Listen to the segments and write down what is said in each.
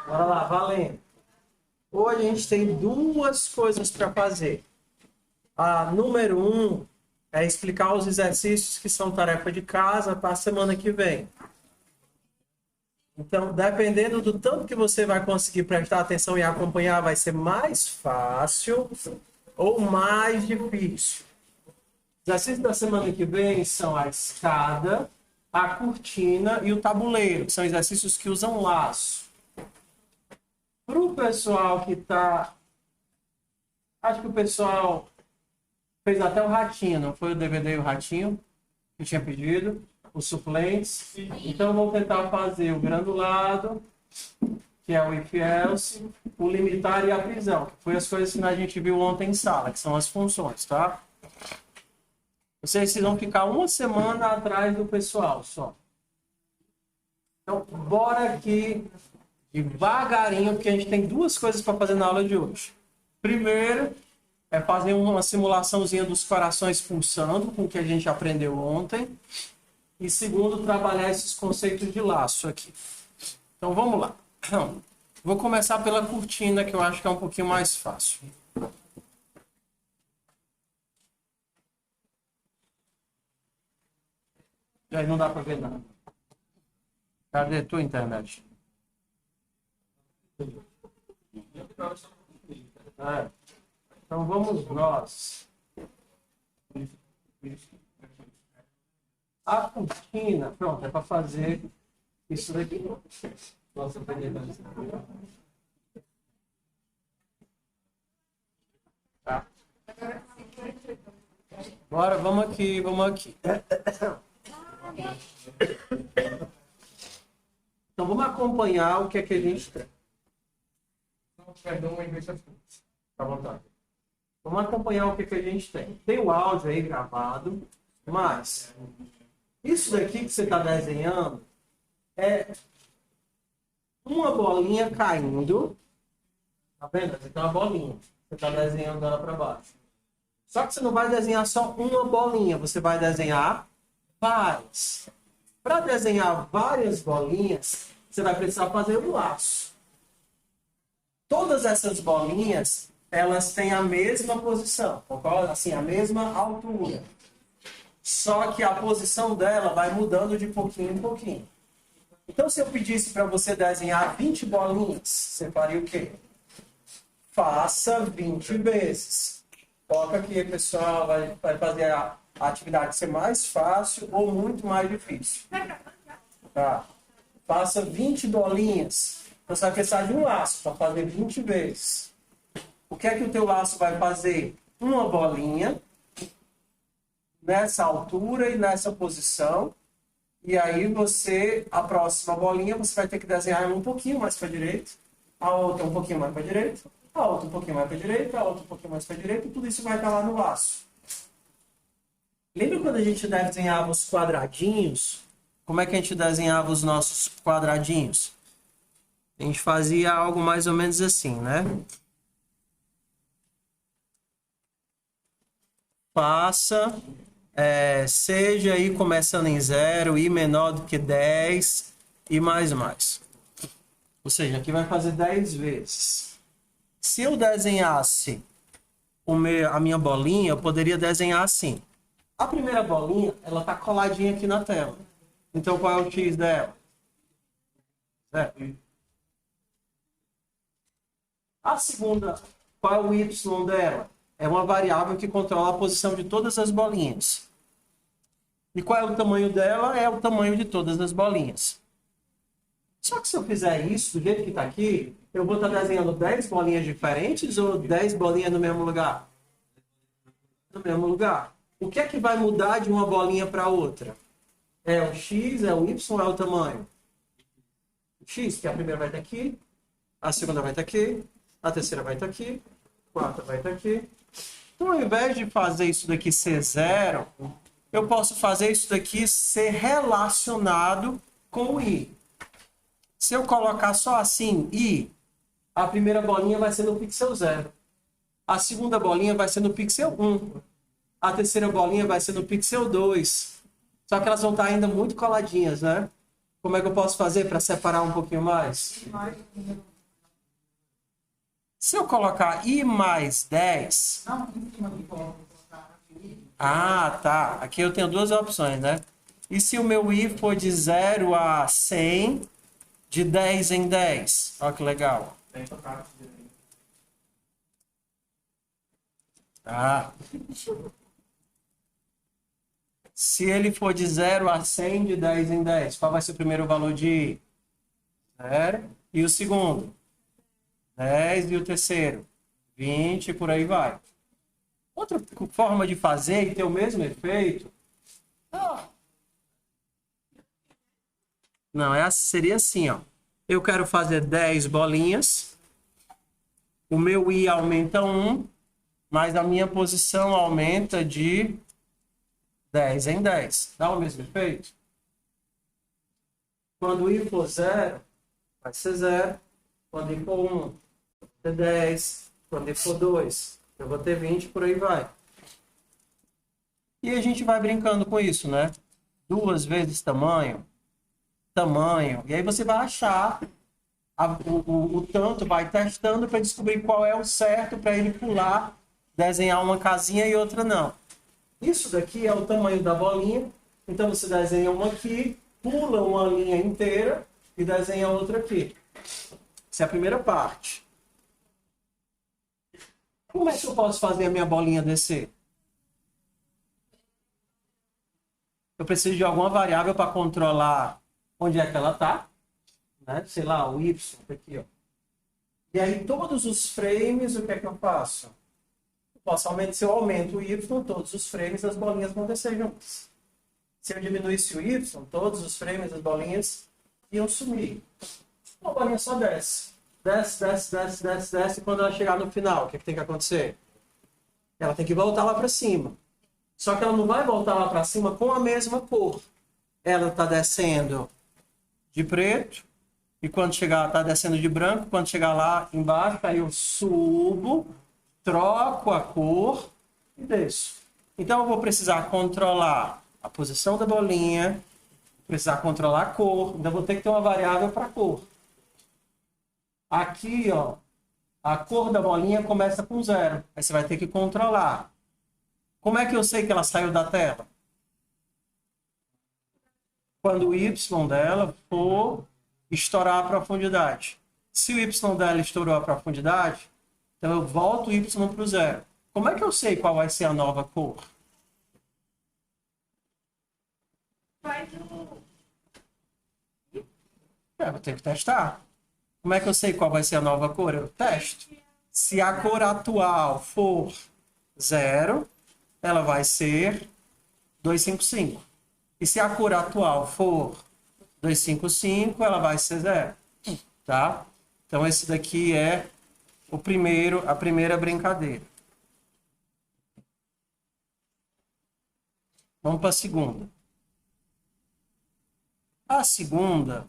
Bora lá, valendo. Hoje a gente tem duas coisas para fazer. A número 1 é explicar os exercícios que são tarefa de casa para a semana que vem. Então, dependendo do tanto que você vai conseguir prestar atenção e acompanhar, vai ser mais fácil ou mais difícil. Os exercícios da semana que vem são a escada, a cortina e o tabuleiro, que são exercícios que usam laço. Para o pessoal que está... Acho que o pessoal fez até o ratinho, não foi o DVD e o ratinho que tinha pedido? Os suplentes. Então, vou tentar fazer o granulado, que é o if else, o limitar e a prisão, que foi as coisas que a gente viu ontem em sala, que são as funções, tá? Vocês vão ficar uma semana atrás do pessoal só. Então, bora aqui devagarinho, porque a gente tem duas coisas para fazer na aula de hoje. Primeiro, é fazer uma simulaçãozinha dos corações pulsando, com o que a gente aprendeu ontem. E segundo, trabalhar esses conceitos de laço aqui. Então, vamos lá. Vou começar pela cortina, que eu acho que é um pouquinho mais fácil. E aí não dá para ver nada. Cadê a tua internet? É. Então vamos nós. A cortina, pronto, é para fazer isso daqui. Nossa, tá. Agora vamos aqui, vamos aqui. Então vamos acompanhar o que é que a gente tem. Perdão, tá à vontade. Vamos acompanhar o que é que a gente tem. Tem o áudio aí gravado, mas isso daqui que você está desenhando é uma bolinha caindo. Tá vendo? Aqui tem uma bolinha. Você está desenhando ela para baixo. Só que você não vai desenhar só uma bolinha, você vai desenhar várias. Para desenhar várias bolinhas, você vai precisar fazer um laço. Todas essas bolinhas, elas têm a mesma posição, concorda? Assim, a mesma altura. Só que a posição dela vai mudando de pouquinho em pouquinho. Então, se eu pedisse para você desenhar 20 bolinhas, você faria o quê? Faça 20 vezes. Coloca aqui, pessoal, vai fazer a atividade ser mais fácil ou muito mais difícil. Tá. Faça 20 bolinhas. Então, você vai precisar de um laço para fazer 20 vezes. O que é que o teu laço vai fazer? Uma bolinha nessa altura e nessa posição. E aí você, a próxima bolinha, você vai ter que desenhar ela um pouquinho mais para a direita, a outra um pouquinho mais para a direita, a outra um pouquinho mais para a direita, a outra um pouquinho mais para a direita, e tudo isso vai estar lá no laço. Lembra quando a gente desenhava os quadradinhos? Como é que a gente desenhava os nossos quadradinhos? A gente fazia algo mais ou menos assim, né? Faça, seja aí começando em 0, i menor do que 10 e mais. Ou seja, aqui vai fazer 10 vezes. Se eu desenhasse a minha bolinha, eu poderia desenhar assim. A primeira bolinha, ela está coladinha aqui na tela. Então, qual é o x dela? 0. A segunda, qual é o y dela? É uma variável que controla a posição de todas as bolinhas. E qual é o tamanho dela? É o tamanho de todas as bolinhas. Só que se eu fizer isso do jeito que está aqui, eu vou estar desenhando 10 bolinhas diferentes ou 10 bolinhas no mesmo lugar? No mesmo lugar. O que é que vai mudar de uma bolinha para outra? É o x, é o y ou é o tamanho? O x, que a primeira vai estar aqui, a segunda vai estar aqui, a terceira vai estar aqui, a quarta vai estar aqui. Então, ao invés de fazer isso daqui ser 0, eu posso fazer isso daqui ser relacionado com o i. Se eu colocar só assim, i, a primeira bolinha vai ser no pixel 0. A segunda bolinha vai ser no pixel 1. A terceira bolinha vai ser no pixel 2. Só que elas vão estar ainda muito coladinhas, né? Como é que eu posso fazer para separar um pouquinho mais? Se eu colocar I mais 10... Não, em cima que coloca. Ah, tá. Aqui eu tenho duas opções, né? E se o meu I for de 0 a 100, de 10 em 10? Olha que legal. Ah. Se ele for de 0 a 100, de 10 em 10, qual vai ser o primeiro valor de I? 0. E o segundo? 10. E o terceiro? 20, e por aí vai. Outra forma de fazer e ter o mesmo efeito... Não, seria assim, ó. Eu quero fazer 10 bolinhas. O meu I aumenta 1, mas a minha posição aumenta de 10 em 10. Dá o mesmo efeito? Quando o I for 0, vai ser 0. Quando I for 1, vai ter 10. Quando I for 2, eu vou ter 20, por aí vai. E a gente vai brincando com isso, né? 2 vezes tamanho. E aí você vai achar o tanto, vai testando para descobrir qual é o certo para ele pular, desenhar uma casinha e outra não. Isso daqui é o tamanho da bolinha. Então você desenha uma aqui, pula uma linha inteira e desenha outra aqui. Essa é a primeira parte. Como é que eu posso fazer a minha bolinha descer? Eu preciso de alguma variável para controlar onde é que ela está, né? Sei lá, o Y, aqui, ó. E aí, todos os frames, o que é que eu faço? Se eu aumento o Y, todos os frames, as bolinhas vão descer juntas. Se eu diminuísse o Y, todos os frames, as bolinhas iam sumir. Uma bolinha só desce. Desce. E quando ela chegar no final, o que é que tem que acontecer? Ela tem que voltar lá para cima. Só que ela não vai voltar lá para cima com a mesma cor. Ela está descendo de preto, e quando chegar, está descendo de branco, quando chegar lá embaixo, aí eu subo, troco a cor e desço. Então eu vou precisar controlar a posição da bolinha, precisar controlar a cor, ainda vou ter que ter uma variável para cor. Aqui, ó, a cor da bolinha começa com 0. Aí você vai ter que controlar. Como é que eu sei que ela saiu da tela? Quando o Y dela for estourar a profundidade. Se o Y dela estourou a profundidade, então eu volto o Y para o 0. Como é que eu sei qual vai ser a nova cor? Vou ter que testar. Como é que eu sei qual vai ser a nova cor? Eu testo. Se a cor atual for 0, ela vai ser 255. E se a cor atual for 255, ela vai ser 0. Tá? Então, esse daqui é a primeira brincadeira. Vamos para a segunda. A segunda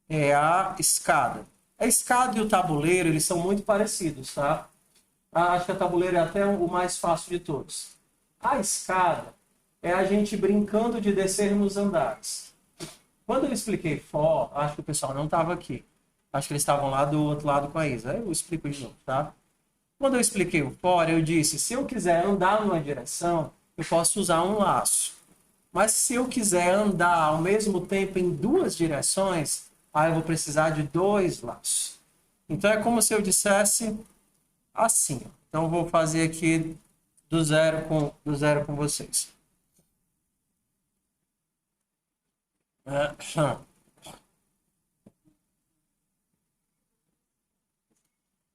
é a escada. A escada e o tabuleiro, eles são muito parecidos, tá? Acho que a tabuleiro é até o mais fácil de todos. A escada é a gente brincando de descer nos andares. Quando eu expliquei for, acho que o pessoal não estava aqui. Acho que eles estavam lá do outro lado com a Isa. Eu explico de novo, tá? Quando eu expliquei o for, eu disse, se eu quiser andar numa direção, eu posso usar um laço. Mas se eu quiser andar ao mesmo tempo em duas direções, aí eu vou precisar de 2 laços. Então é como se eu dissesse assim. Então eu vou fazer aqui do zero com vocês.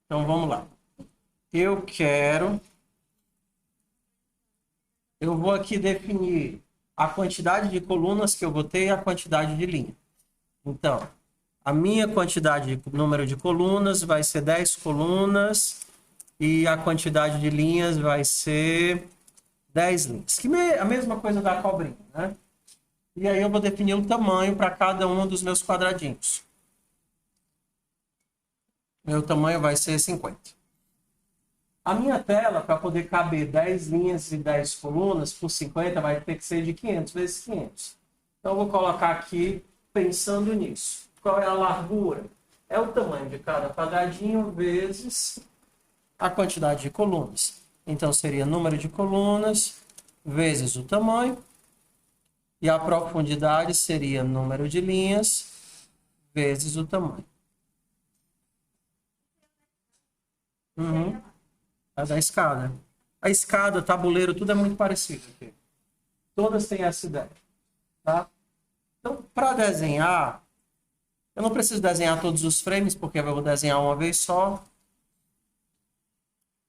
Então vamos lá. Eu vou aqui definir a quantidade de colunas que eu vou ter e a quantidade de linha. Então, a minha quantidade de número de colunas vai ser 10 colunas e a quantidade de linhas vai ser 10 linhas. Que é a mesma coisa da cobrinha, né? E aí eu vou definir o tamanho para cada um dos meus quadradinhos. Meu tamanho vai ser 50. A minha tela, para poder caber 10 linhas e 10 colunas por 50, vai ter que ser de 500 vezes 500. Então, eu vou colocar aqui, pensando nisso. Qual é a largura? É o tamanho de cada quadradinho vezes a quantidade de colunas. Então, seria número de colunas vezes o tamanho. E a profundidade seria número de linhas vezes o tamanho. É da escada. A escada, tabuleiro, tudo é muito parecido aqui. Todas têm essa ideia. Tá? Então, para desenhar, eu não preciso desenhar todos os frames, porque eu vou desenhar uma vez só.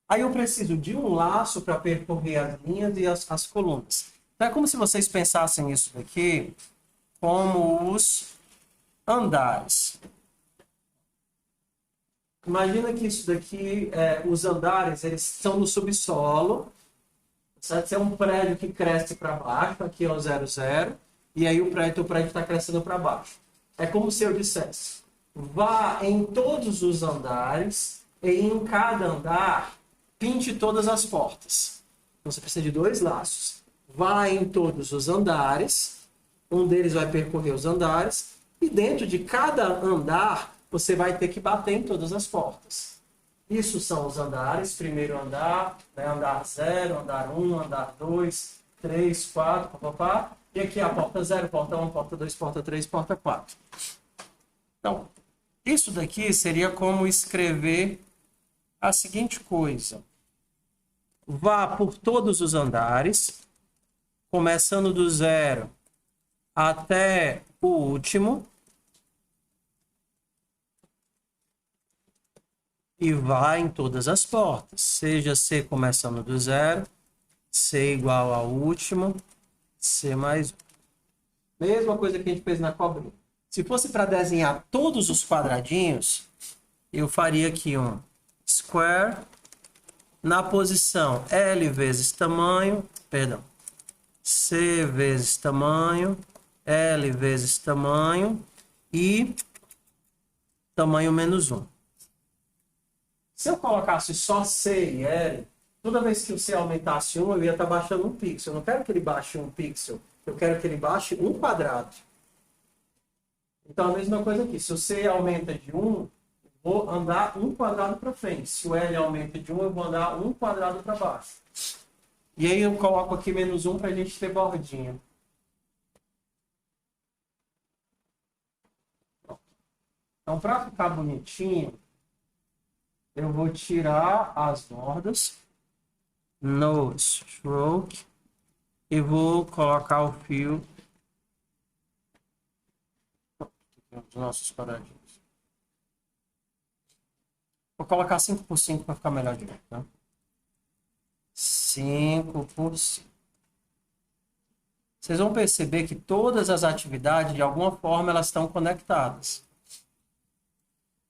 Aí eu preciso de um laço para percorrer as linhas e as colunas. Então, é como se vocês pensassem isso daqui como os andares. Imagina que isso daqui, os andares, eles estão no subsolo. Certo? Esse é um prédio que cresce para baixo, aqui é o 00, e aí o prédio está crescendo para baixo. É como se eu dissesse, vá em todos os andares e em cada andar pinte todas as portas. Então você precisa de dois laços. Vá em todos os andares, um deles vai percorrer os andares, e dentro de cada andar você vai ter que bater em todas as portas. Isso são os andares, primeiro andar, né, andar 0, andar 1, andar 2, 3, 4, papapá. E aqui a porta 0, porta 1, porta 2, porta 3, porta 4. Então, isso daqui seria como escrever a seguinte coisa. Vá por todos os andares, começando do 0 até o último. E vai em todas as portas, seja C começando do 0, C igual ao último, C mais 1. Mesma coisa que a gente fez na cobrinha. Se fosse para desenhar todos os quadradinhos, eu faria aqui um square na posição L vezes tamanho, perdão, C vezes tamanho, L vezes tamanho e tamanho menos 1. Se eu colocasse só C e L, toda vez que o C aumentasse 1, eu ia estar baixando um pixel. Eu não quero que ele baixe um pixel, eu quero que ele baixe um quadrado. Então, a mesma coisa aqui. Se o C aumenta de 1, vou andar um quadrado para frente. Se o L aumenta de 1, eu vou andar um quadrado para baixo. E aí eu coloco aqui menos 1 para a gente ter bordinha. Então, para ficar bonitinho, eu vou tirar as bordas no stroke e vou colocar o fio dos nossos quadradinhos. Vou colocar 5 por 5 para ficar melhor de ver, tá? 5 por 5. Vocês vão perceber que todas as atividades, de alguma forma, elas estão conectadas.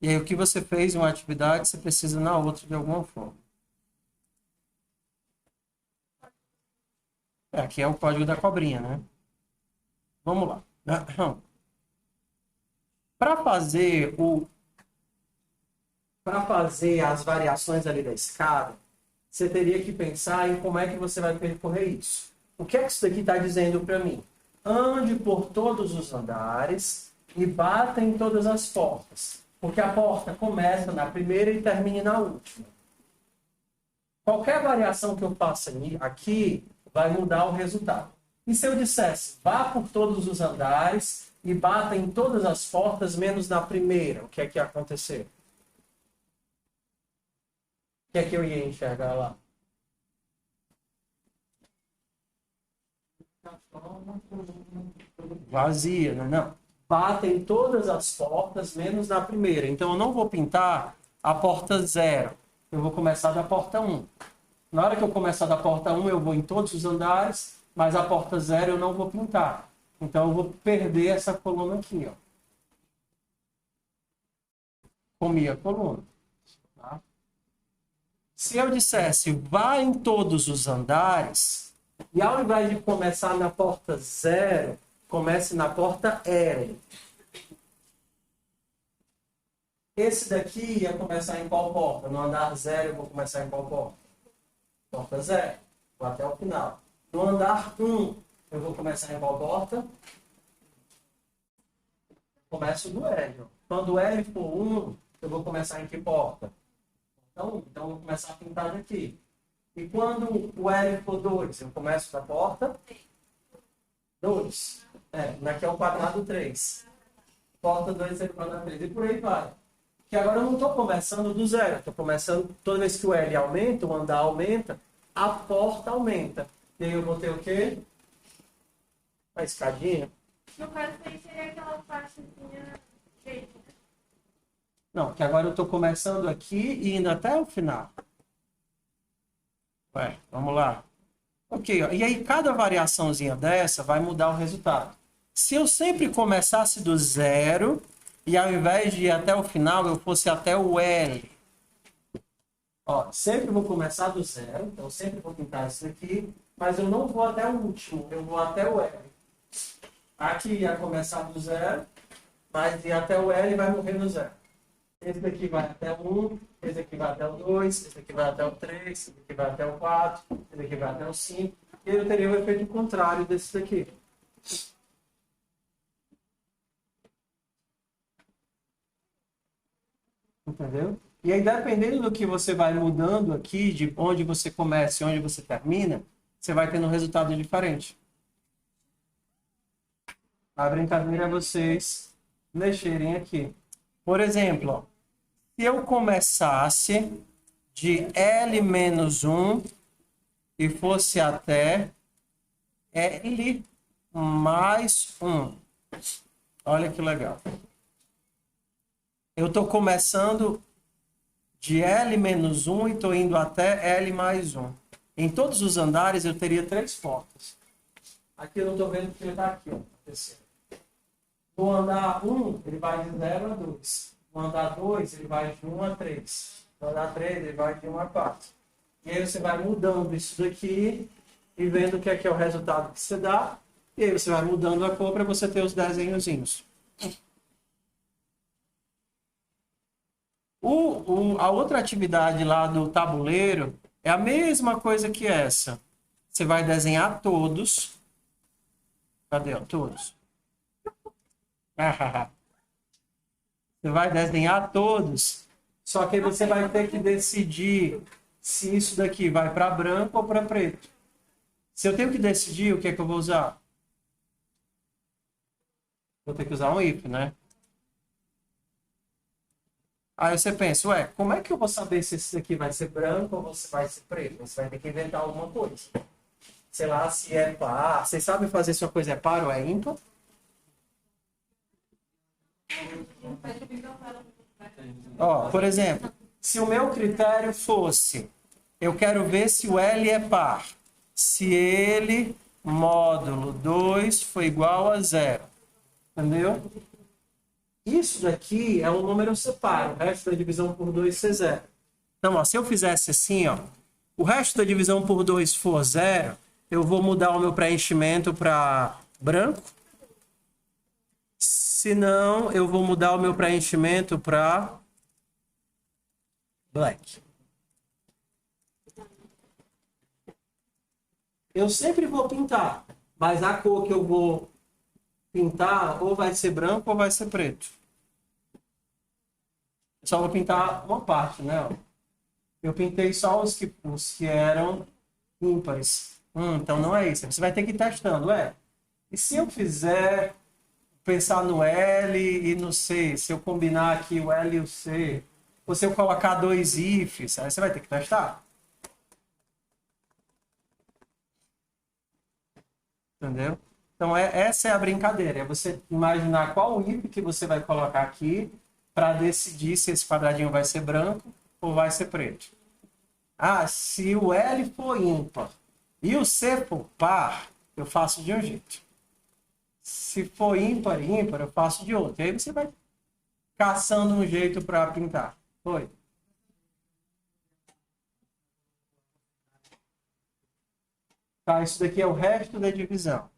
E aí, o que você fez em uma atividade, você precisa na outra de alguma forma. Aqui é o código da cobrinha, né? Vamos lá. Para fazer as variações ali da escada, você teria que pensar em como é que você vai percorrer isso. O que é que isso daqui está dizendo para mim? Ande por todos os andares e bata em todas as portas. Porque a porta começa na primeira e termina na última. Qualquer variação que eu faça aqui vai mudar o resultado. E se eu dissesse, vá por todos os andares e bata em todas as portas, menos na primeira, o que é que ia acontecer? O que é que eu ia enxergar lá? Vazia, né? Não. Bata em todas as portas, menos na primeira. Então, eu não vou pintar a porta 0. Eu vou começar da porta 1. Na hora que eu começar da porta 1, eu vou em todos os andares, mas a porta 0 eu não vou pintar. Então, eu vou perder essa coluna aqui, ó. Comi a coluna. Tá? Se eu dissesse, vá em todos os andares, e ao invés de começar na porta 0, comece na porta L. Esse daqui ia começar em qual porta? No andar 0 eu vou começar em qual porta? Porta 0. Vou até o final. No andar 1 eu vou começar em qual porta? Começo do L. Quando o L for 1, eu vou começar em que porta? Então vou começar a pintar daqui. E quando o L for 2, eu começo da porta 2. Aqui é o quadrado 3. Porta 2 é o quadrado 3. E por aí vai. Que agora eu não estou começando do zero. Estou começando, toda vez que o L aumenta, o andar aumenta, a porta aumenta. E aí eu botei o quê? A escadinha. No caso, aí seria aquela partezinha jeito, né? Não, que agora eu estou começando aqui e indo até o final. Vamos lá. Ok, ó. E aí cada variaçãozinha dessa vai mudar o resultado. Se eu sempre começasse do zero e ao invés de ir até o final, eu fosse até o L. Ó, sempre vou começar do zero, então sempre vou pintar isso aqui, mas eu não vou até o último, eu vou até o L. Aqui ia começar do zero, mas ir até o L vai morrer no zero. Esse daqui vai até o 1, esse daqui vai até o 2, esse daqui vai até o 3, esse daqui vai até o 4, esse daqui vai até o 5. E eu teria o efeito contrário desse daqui. Entendeu? E aí, dependendo do que você vai mudando aqui, de onde você começa e onde você termina, você vai tendo um resultado diferente. A brincadeira é vocês mexerem aqui. Por exemplo, ó, se eu começasse de L-1 e fosse até L mais 1. Olha que legal. Eu estou começando de L-1 e estou indo até L mais 1. Em todos os andares eu teria 3 portas. Aqui eu não estou vendo porque ele está aqui. Ó, no andar 1, ele vai de 0 a 2. No andar 2, ele vai de 1 a 3. No andar 3, ele vai de 1 a 4. E aí você vai mudando isso daqui e vendo o que é o resultado que você dá. E aí você vai mudando a cor para você ter os desenhozinhos. A outra atividade lá do tabuleiro é a mesma coisa que essa. Você vai desenhar todos. Cadê? Todos. Você vai desenhar todos. Só que aí você vai ter que decidir se isso daqui vai para branco ou para preto. Se eu tenho que decidir o que é que eu vou usar. Vou ter que usar um if, né? Aí você pensa, ué, como é que eu vou saber se esse aqui vai ser branco ou se vai ser preto? Você vai ter que inventar alguma coisa. Sei lá, se é par. Vocês sabem fazer se uma coisa é par ou é ímpar? Ó, por exemplo, se o meu critério fosse, eu quero ver se o L é par. Se ele, módulo 2, foi igual a 0. Entendeu? Isso daqui é um número separo. O resto da divisão por 2 ser 0. Então, ó, se eu fizesse assim, ó, o resto da divisão por 2 for 0, eu vou mudar o meu preenchimento para branco. Se não, eu vou mudar o meu preenchimento para black. Eu sempre vou pintar, mas a cor que eu vou pintar ou vai ser branco ou vai ser preto. Eu só vou pintar uma parte, né? Eu pintei só os que eram ímpares. Então não é isso. Você vai ter que ir testando, E se eu fizer pensar no L e no C, se eu combinar aqui o L e o C, ou se eu colocar 2 ifs, aí você vai ter que testar. Entendeu? Então essa é a brincadeira, é você imaginar qual if que você vai colocar aqui para decidir se esse quadradinho vai ser branco ou vai ser preto. Ah, se o L for ímpar e o C for par, eu faço de um jeito. Se for ímpar, eu faço de outro. E aí você vai caçando um jeito para pintar. Foi. Tá, isso daqui é o resto da divisão.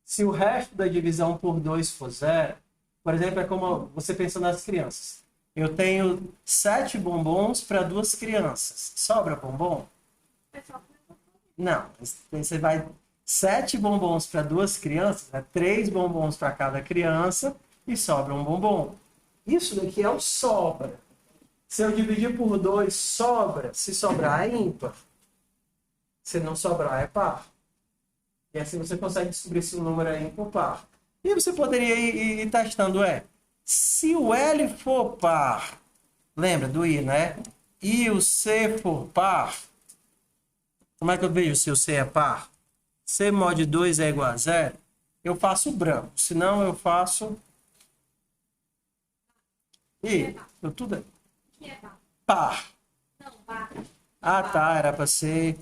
Se o resto da divisão por 2 for 0, por exemplo, é como você pensa nas crianças. Eu tenho 7 bombons para 2 crianças. Sobra bombom? Não. Você vai 7 bombons para 2 crianças, 3 bombons para cada criança e sobra um bombom. Isso daqui é o sobra. Se eu dividir por 2, sobra. Se sobrar, é ímpar. Se não sobrar, é par. E assim você consegue descobrir se o número é ímpar ou par. E você poderia ir testando, se o L for par, lembra do I, né? E o C for par, como é que eu vejo se o C é par? C mod 2 é igual a 0, eu faço branco. Senão eu faço... I. Eu tudo é Que é par? par. Não, par. Ah, tá. Era para ser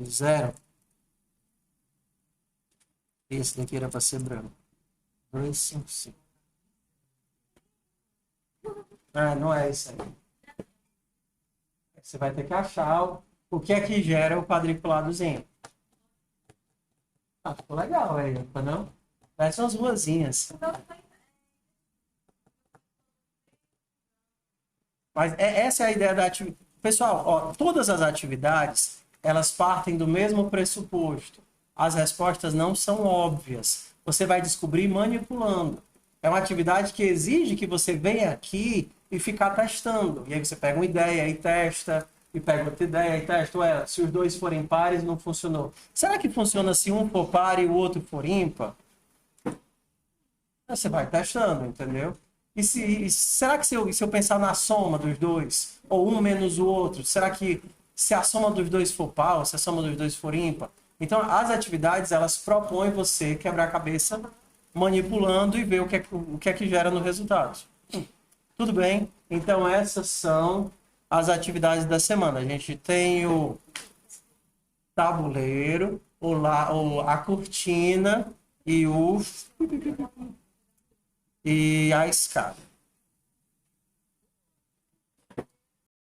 0. Esse daqui era para ser branco. 2, 5, 5. Ah, não é isso aí. Você vai ter que achar o que é que gera o quadriculadozinho. Ah, ficou legal aí, não? Parece umas ruazinhas. Mas essa é a ideia da atividade. Pessoal, ó, todas as atividades, elas partem do mesmo pressuposto. As respostas não são óbvias. Você vai descobrir manipulando. É uma atividade que exige que você venha aqui e ficar testando. E aí você pega uma ideia e testa, e pega outra ideia e testa. Ué, se os dois forem pares, não funcionou. Será que funciona se um for par e o outro for ímpar? Você vai testando, entendeu? Será que se eu pensar na soma dos dois, ou um menos o outro, será que se a soma dos dois for par, ou se a soma dos dois for ímpar? Então, as atividades, elas propõem você quebrar a cabeça manipulando e ver o que é que gera no resultado. Tudo bem? Então, essas são as atividades da semana. A gente tem o tabuleiro, a cortina e a escada.